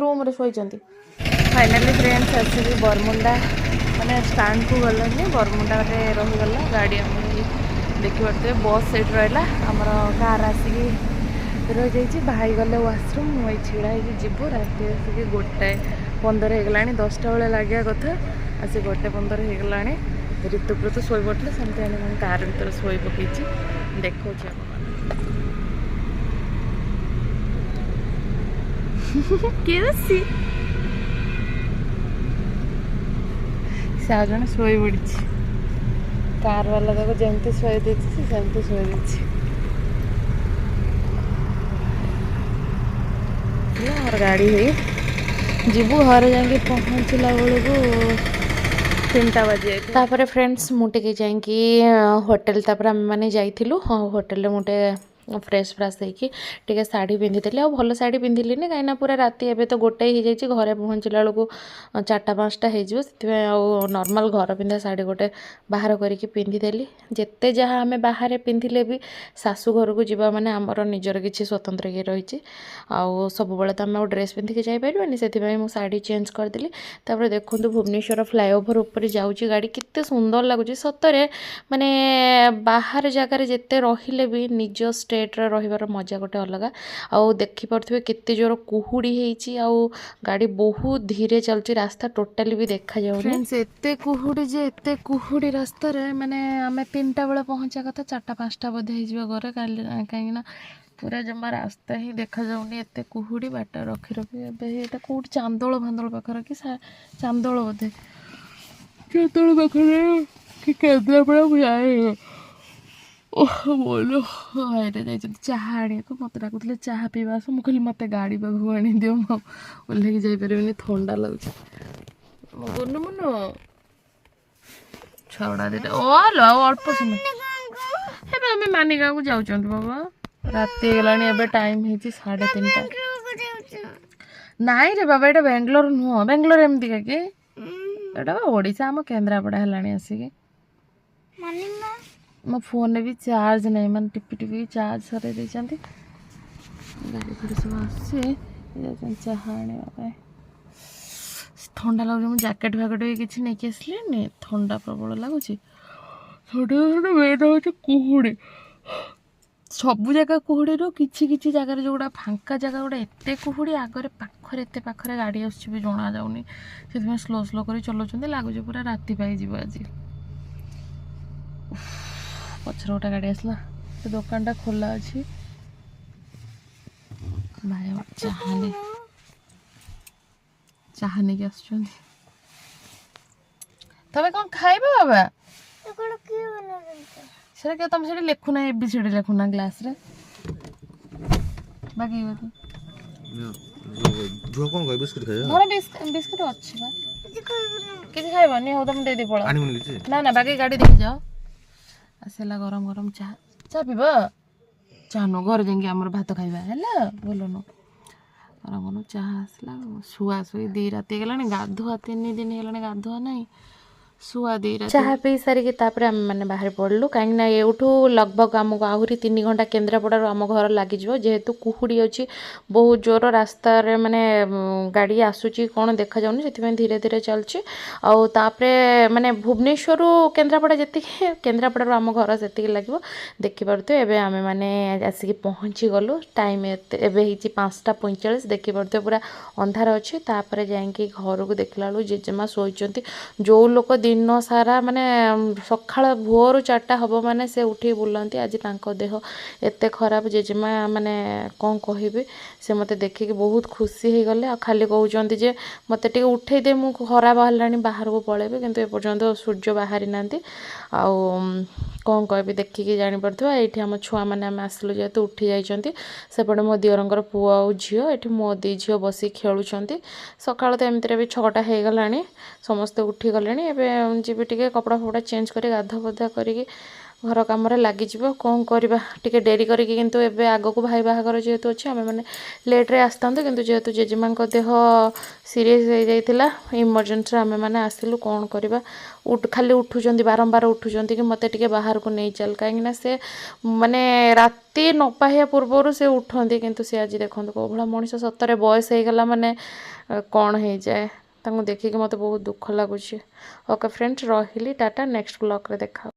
Room रे शोइचंती finally friends आसिक Bermuda माने stand को गलानी बरमुंडा रे रही गला गाड़ी आम देखि पारते बस सेट रहला हमर कार आसिक रही जाइए भाई गले वाशरूम मुई छिड़ा हो जीवु राति आसिक 1:15 होगला 10टा बेले लगे कथा आसिक 1:15 होगला ऋतुप्र तो शोई पड़े सेमती आने कार भर शोई पकई देखा किए सी से आ जन शोई पड़ी कार वाला तक जमती शोई देती सेमती शोई देती और गाड़ी है जीवु घर जाके पहुँचला बेलू 3टा बजे तापर फ्रेंड्स मुझे जाकि होटेल तापर आम मैंने जाइलु होटेल मुझे फ्रेश फ्राश होगी टे शाढ़ी पिंधि भल शाढ़ी पिंधिली कहीं पूरा राति एवं तो 1 हो जाए घरे पहुँचला बेलू 4टा 5टा हो नॉर्मल घर पिंधा शाढ़ी गोटे बाहर करके पिंधिदेली जिते जहाँ आम बाहर पिंधिले भी शाशु घर को जावा माने आमर निजर किसी स्वतंत्र ये रही सब तो आम ड्रेस पिंधिकी जापरि से मुझे शाढ़ी चेंज करदेली तापर देखो भुवनेश्वर फ्लाईओवर उपर जाऊँगी गाड़ी केते सुंदर लगुच सतरे माने बाहर जगार जिते रहिले भी निज स्टेट्रे रहिबार मजा गोटे अलग आउ देखिपे केते जोर कुहुड़ी होती आउ गाड़ी बहुत धीरे चलती रास्ता टोटाली भी देखा जाऊँ फ्रेंड्स एते कुहुड़ी रास्ता रे माने आम 3टा बेले पहुँचा कथा 4टा 5टा बोधे हो घरे कहीं पूरा जमा रास्ता ही देखा जाऊनी एते कुहुड़ी बाट रखी रखी एटा कौट चांदोल भांदोल पाखर कि चांदोल बोधे चांदोल पाखर कि केन्द्रापड़ा जाए बोलो भाईरे जाइए चाह आने को मत डाकुले चाह पीवा आस मुझे कहली मत गाड़ी पाखु आनी दियो ओह्लैक जापरि थंडा लगुच गुनु मुनु छवड़ा दीटा ओ लो अल्प समय हे आम मानिका को जाऊँ बाबा राति गलानी टाइम है 3:30 नाई रे बाबा ये बेंगलोर नुह बेंगलोर एमती कि ओडिशा आम केन्द्रापड़ा है आसिक मो फोन में भी चार्ज नहीं मैंने टिपी टिपी चार्ज सर गाड़ी फिर सब आसे चाह आने ठंडा लगुच मुझे जैकेट फैकेट भी किसी नहीं आसली ठंडा प्रबल लगुच मेन हूँ कुहुड़ी सबू जगह कुहुड़ी किसी किसी जगार जो फांका जगह गुड़ा एत कुहुड़ी आगे पाखरे एत पाखरे गाड़ी आस जना जाऊनी से स्लो स्लो कर चलाउं लगुच पूरा राति पाई आज पचर गोटे गाड़ी आसला तो दुकानटा खोला अच्छी भाई चाह नहीं आस तमें कौन खाइब बाबा से क्या तुम से लिखुना एबीसीडी लिखुना ग्लास रे बाकी जो कौन खाइ बिस्कुट खाइ मोर बिस्कुट अच्छी बा किसी खाइबनी हो तुम दे दे पड़ा ना ना बाकी गाड़ी देखि जाओ आसला गरम गरम चाह चाह पीब चाह नु घर जाकि आम भात खाइबा है बोल नु गरम गरम चाह आसला शुआ शुई 2 राति गलानी गाधुआ 3 दिन है गाधुआ नहीं शुआ 2 राति चाह पी सारिकी तापर आम मैंने बाहर पड़लु कहीं एठू लगभग आमको आहरी 3 घंटा केन्द्रापड़ार आम घर लगे जेहेतु कुहुड़ी अच्छी बहुत जोर रास्ता माने गाड़ी आसूची कौन देखा जाऊनी से धीरे धीरे चलची आउे माने भुवनेश्वर केन्द्रापड़ा जी केन्द्रापड़ार आम घर से लगे देखिपे एवं आम मैंने आसिक पहुँची गलु टाइम एवं 5:45 देखिपे पूरा अंधार अच्छी तापर जाकि घर को देखला बेलू जेजेमा शोचती जो लोक दिन सारा माने सकाळ भोर 4टा हम माने से उठी बुलती आज तांको देह एत खराब जेजेमा माने कौन कहबी से मते देखिक बहुत खुशी हो गले खाली कहते जे मत टे उठे दे मु खरा बाहर बाहर को पलैबे किंतु एपर्यंत सूर्य बाहरी ना कौन कहबी देखिकी जापा ये आम छुआ मैंने आम आसलु जेहेतु उठी जाइए सेपटे मो दियरंकर पुआ और झील ये मो 2 झील बस खेलुंट सका तो एमती भी 6टा हो गला समस्ते उठी गले जी टे कपड़ा फपड़ा चेंज कर गाधा पधा करी घर कम लगिଯିବ कौन करवा टिके डेरी करिकी किंतु एबे आगो भाई बाहागर जेहेतु अच्छे आम मैंने लेट्रे आसता किंतु जेहेतु जेजेमा देह सीरीयस हो जाइथिला इमरजेंसी आम मैंने आसिलु कौन करवा खाली उठुचंती बारंबार उठुचंती कि मते टिके बाहर को नहीं चल कहीं से माने राति नपाहिया पूर्वर से उठंती किंतु से आज देखो कौ भाला मनीष सतरे बयस हो गला माने कौन हो जाए तांको देखिक मते बहुत दुख लगुच। ओके फ्रेंड्स रहिली टाटा नेक्स्ट ब्लॉग रे देखा।